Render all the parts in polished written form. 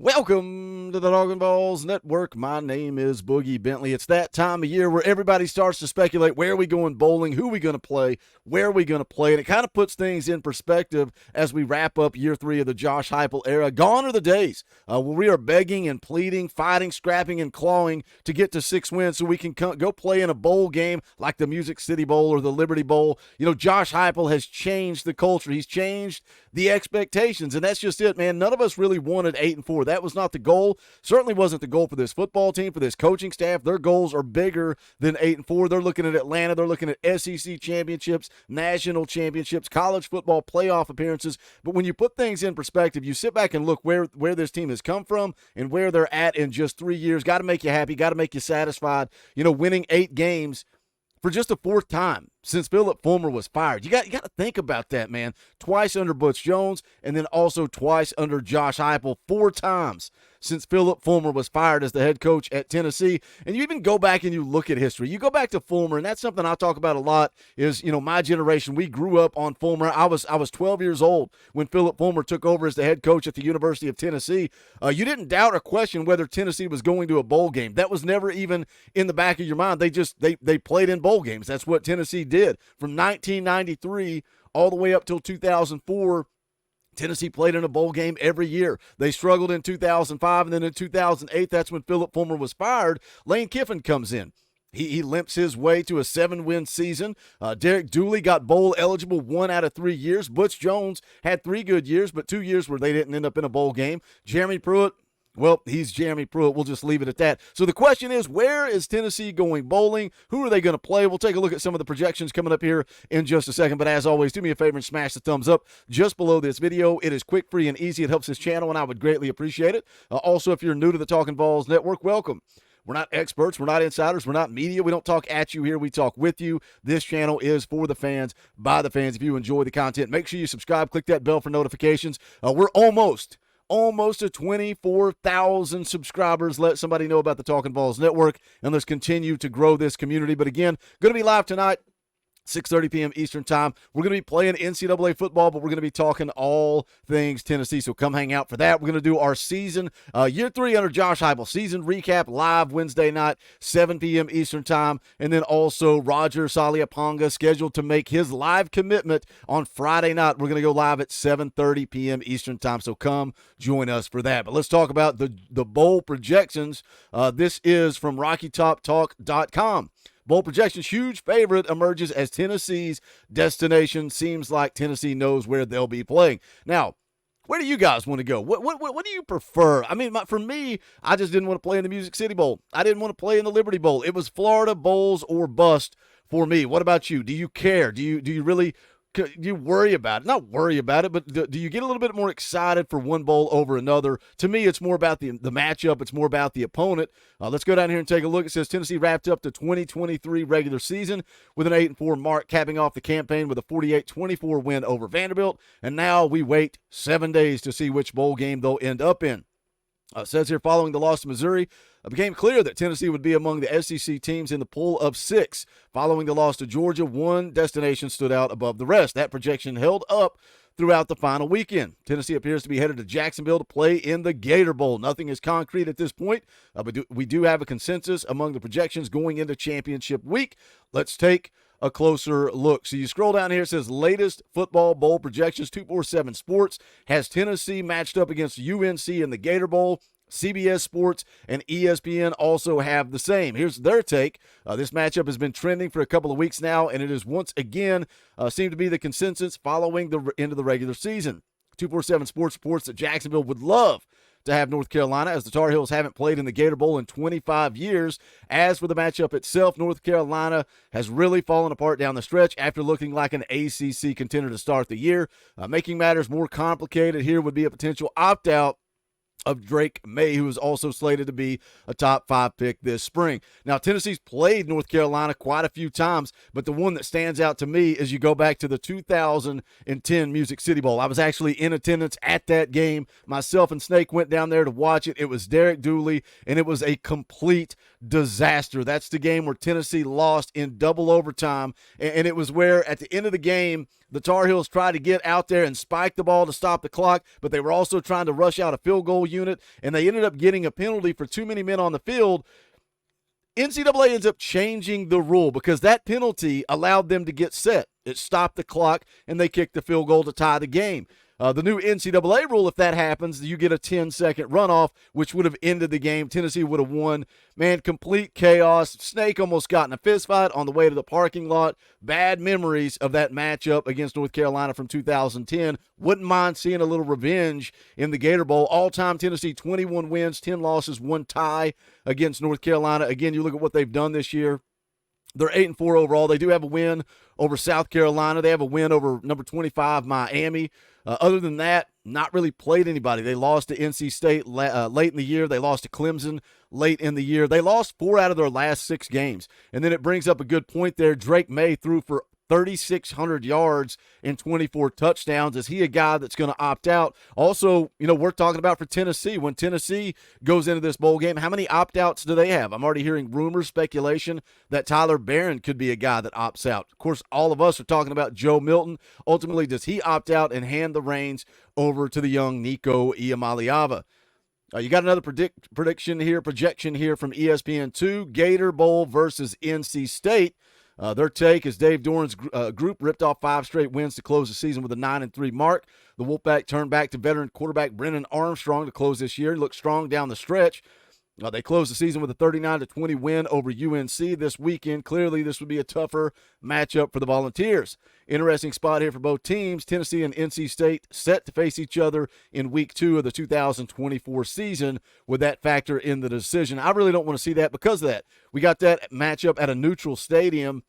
Welcome to the Talkin VAWLS Network. My name is Boogie Bentley. It's that time of year where everybody starts to speculate, where are we going bowling, who are we going to play, where are we going to play, and it kind of puts things in perspective as we wrap up year 3 of the Josh Heupel era. Gone are the days where we are begging and pleading, fighting, scrapping, and clawing to get to 6 wins so we can go play in a bowl game like the Music City Bowl or the Liberty Bowl. You know, Josh Heupel has changed the culture. He's changed the expectations, and that's just it, man. None of us really wanted 8-4. That was not the goal. Certainly wasn't the goal for this football team, for this coaching staff. Their goals are bigger than 8-4. They're looking at Atlanta. They're looking at SEC championships, national championships, college football playoff appearances. But when you put things in perspective, you sit back and look where this team has come from and where they're at in just 3 years. Got to make you happy. Got to make you satisfied. You know, winning 8 games for just the 4th time since Philip Fulmer was fired. You got to think about that, man. Twice under Butch Jones, and then also twice under Josh Heupel. 4 times since Philip Fulmer was fired as the head coach at Tennessee. And you even go back and you look at history. You go back to Fulmer, and that's something I talk about a lot is, you know, my generation, we grew up on Fulmer. I was 12 years old when Philip Fulmer took over as the head coach at the University of Tennessee. You didn't doubt or question whether Tennessee was going to a bowl game. That was never even in the back of your mind. They played in bowl games. That's what Tennessee did. From 1993 all the way up till 2004, Tennessee played in a bowl game every year. They struggled in 2005, and then in 2008, that's when Philip Fulmer was fired. Lane Kiffin comes in. He limps his way to a 7-win season. Derek Dooley got bowl eligible 1 out of 3 years. Butch Jones had 3 good years, but 2 years where they didn't end up in a bowl game. Jeremy Pruitt, well, he's Jeremy Pruitt. We'll just leave it at that. So the question is, where is Tennessee going bowling? Who are they going to play? We'll take a look at some of the projections coming up here in just a second. But as always, do me a favor and smash the thumbs up just below this video. It is quick, free, and easy. It helps this channel, and I would greatly appreciate it. Also, if you're new to the Talkin VAWLS Network, welcome. We're not experts. We're not insiders. We're not media. We don't talk at you here. We talk with you. This channel is for the fans, by the fans. If you enjoy the content, make sure you subscribe. Click that bell for notifications. We're almost at 24,000 subscribers. Let somebody know about the Talkin VAWLS Network, and let's continue to grow this community. But again, going to be live tonight, 6:30 p.m. Eastern time. We're going to be playing NCAA football, but we're going to be talking all things Tennessee, so come hang out for that. We're going to do our season, year 3 under Josh Heupel, season recap live Wednesday night, 7 p.m. Eastern time, and then also Roger Saliaponga scheduled to make his live commitment on Friday night. We're going to go live at 7:30 p.m. Eastern time, so come join us for that. But let's talk about the bowl projections. This is from RockyTopTalk.com. Bowl projections, huge favorite emerges as Tennessee's destination. Seems like Tennessee knows where they'll be playing. Now, where do you guys want to go? What do you prefer? I mean, for me, I just didn't want to play in the Music City Bowl. I didn't want to play in the Liberty Bowl. It was Florida bowls or bust for me. What about you? Do you care? Do you really do you worry about it? Not worry about it, but do you get a little bit more excited for one bowl over another? To me, it's more about the matchup. It's more about the opponent. Let's go down here and take a look. It says Tennessee wrapped up the 2023 regular season with an 8-4 mark, capping off the campaign with a 48-24 win over Vanderbilt. And now we wait 7 days to see which bowl game they'll end up in. It says here, following the loss to Missouri, it became clear that Tennessee would be among the SEC teams in the pool of 6. Following the loss to Georgia, one destination stood out above the rest. That projection held up throughout the final weekend. Tennessee appears to be headed to Jacksonville to play in the Gator Bowl. Nothing is concrete at this point, but we do have a consensus among the projections going into championship week. Let's take a closer look. So you scroll down here, it says latest football bowl projections. 247 Sports has Tennessee matched up against UNC in the Gator Bowl. CBS Sports and ESPN also have the same. Here's their take. This matchup has been trending for a couple of weeks now, and it is once again seemed to be the consensus following the end of the regular season. 247 Sports reports that Jacksonville would love to have North Carolina, as the Tar Heels haven't played in the Gator Bowl in 25 years. As for the matchup itself, North Carolina has really fallen apart down the stretch after looking like an ACC contender to start the year. Making matters more complicated here would be a potential opt-out of Drake May, who is also slated to be a top 5 pick this spring. Now, Tennessee's played North Carolina quite a few times, but the one that stands out to me is you go back to the 2010 Music City Bowl. I was actually in attendance at that game. Myself and Snake went down there to watch it. It was Derek Dooley, and it was a complete disaster. That's the game where Tennessee lost in double overtime, and it was where at the end of the game, the Tar Heels tried to get out there and spike the ball to stop the clock, but they were also trying to rush out a field goal unit, and they ended up getting a penalty for too many men on the field. NCAA ends up changing the rule because that penalty allowed them to get set. It stopped the clock, and they kicked the field goal to tie the game. The new NCAA rule, if that happens, you get a 10-second runoff, which would have ended the game. Tennessee would have won. Man, complete chaos. Snake almost got in a fistfight on the way to the parking lot. Bad memories of that matchup against North Carolina from 2010. Wouldn't mind seeing a little revenge in the Gator Bowl. All-time Tennessee, 21 wins, 10 losses, 1 tie against North Carolina. Again, you look at what they've done this year. They're 8-4 overall. They do have a win over South Carolina. They have a win over number 25, Miami. Other than that, not really played anybody. They lost to NC State late in the year. They lost to Clemson late in the year. They lost 4 out of their last 6 games. And then it brings up a good point there. Drake May threw for 3,600 yards and 24 touchdowns. Is he a guy that's going to opt out? Also, we're talking about for Tennessee. When Tennessee goes into this bowl game, how many opt-outs do they have? I'm already hearing rumors, speculation that Tyler Barron could be a guy that opts out. Of course, all of us are talking about Joe Milton. Ultimately, does he opt out and hand the reins over to the young Nico Iamaleava? You got another projection here from ESPN2. Gator Bowl versus NC State. Their take is Dave Doran's group ripped off 5 straight wins to close the season with a 9-3 mark. The Wolfpack turned back to veteran quarterback Brennan Armstrong to close this year. He looked strong down the stretch. They closed the season with a 39-20 win over UNC this weekend. Clearly, this would be a tougher matchup for the Volunteers. Interesting spot here for both teams. Tennessee and NC State set to face each other in Week 2 of the 2024 season. Would that factor in the decision? I really don't want to see that because of that. We got that matchup at a neutral stadium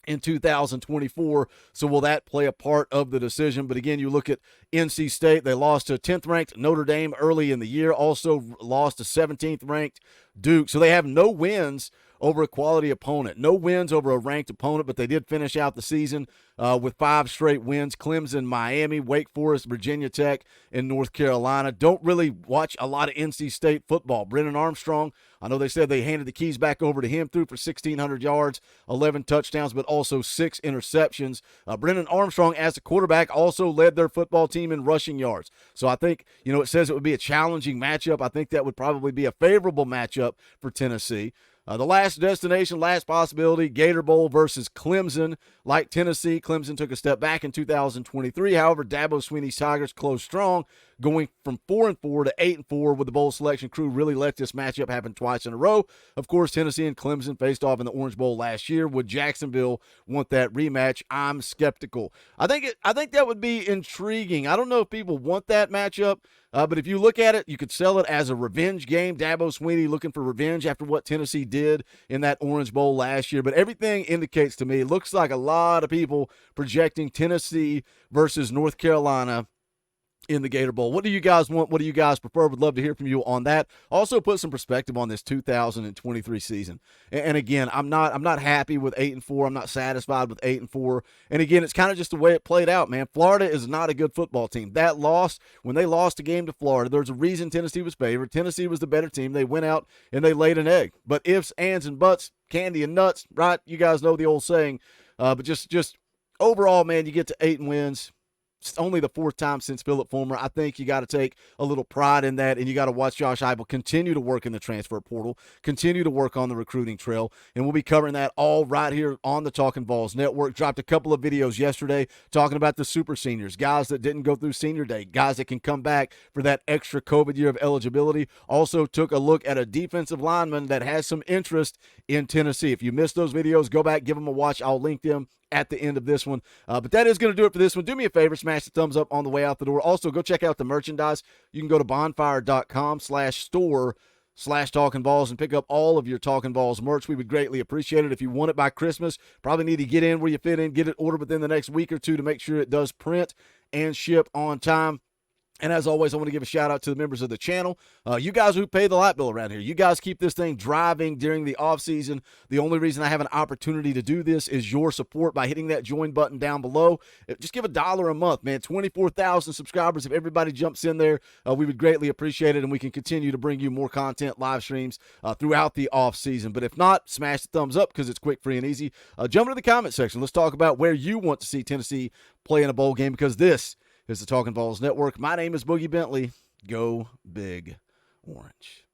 in 2024, so will that play a part of the decision? But again, you look at NC State, they lost to 10th-ranked Notre Dame early in the year, also lost to 17th-ranked Duke, so they have no wins over a quality opponent. No wins over a ranked opponent, but they did finish out the season with 5 straight wins. Clemson, Miami, Wake Forest, Virginia Tech, and North Carolina. Don't really watch a lot of NC State football. Brennan Armstrong, I know they said they handed the keys back over to him, threw for 1,600 yards, 11 touchdowns, but also 6 interceptions. Brennan Armstrong, as a quarterback, also led their football team in rushing yards. So I think, it says it would be a challenging matchup. I think that would probably be a favorable matchup for Tennessee. The last destination, last possibility, Gator Bowl versus Clemson. Like Tennessee, Clemson took a step back in 2023. However, Dabo Swinney's Tigers closed strong, going from 4-4 to 8-4 with the bowl selection crew really let this matchup happen twice in a row. Of course, Tennessee and Clemson faced off in the Orange Bowl last year. Would Jacksonville want that rematch? I'm skeptical. I think that would be intriguing. I don't know if people want that matchup. But if you look at it, you could sell it as a revenge game. Dabo Swinney looking for revenge after what Tennessee did in that Orange Bowl last year. But everything indicates to me, it looks like a lot of people projecting Tennessee versus North Carolina in the Gator Bowl. What do you guys want? What do you guys prefer? Would love to hear from you on that. Also put some perspective on this 2023 season. And again, I'm not happy with 8-4. I'm not satisfied with 8-4. And again, it's kind of just the way it played out, man. Florida is not a good football team. That loss, when they lost a game to Florida, there's a reason Tennessee was favored. Tennessee was the better team. They went out and they laid an egg. But ifs, ands, and buts, candy and nuts, right? You guys know the old saying. But just overall, man, you get to 8 wins. It's only the 4th time since Philip Fulmer. I think you got to take a little pride in that, and you got to watch Josh Heupel continue to work in the transfer portal, continue to work on the recruiting trail, and we'll be covering that all right here on the Talkin VAWLS Network. Dropped a couple of videos yesterday talking about the super seniors, guys that didn't go through senior day, guys that can come back for that extra COVID year of eligibility. Also took a look at a defensive lineman that has some interest in Tennessee. If you missed those videos, go back, give them a watch. I'll link them at the end of this one. But that is going to do it for this one. Do me a favor, smash the thumbs up on the way out the door. Also, go check out the merchandise. You can go to bonfire.com/store/Talkin VAWLS and pick up all of your Talkin VAWLS merch. We would greatly appreciate it. If you want it by Christmas, probably need to get in where you fit in, get it ordered within the next week or two to make sure it does print and ship on time. And as always, I want to give a shout out to the members of the channel. You guys who pay the light bill around here. You guys keep this thing driving during the off season. The only reason I have an opportunity to do this is your support by hitting that join button down below. Just give $1 a month, man. 24,000 subscribers. If everybody jumps in there, we would greatly appreciate it, and we can continue to bring you more content, live streams throughout the off season. But if not, smash the thumbs up because it's quick, free, and easy. Jump into the comment section. Let's talk about where you want to see Tennessee play in a bowl game, because this is the Talkin VAWLS Network. My name is Boogie Bentley. Go Big Orange.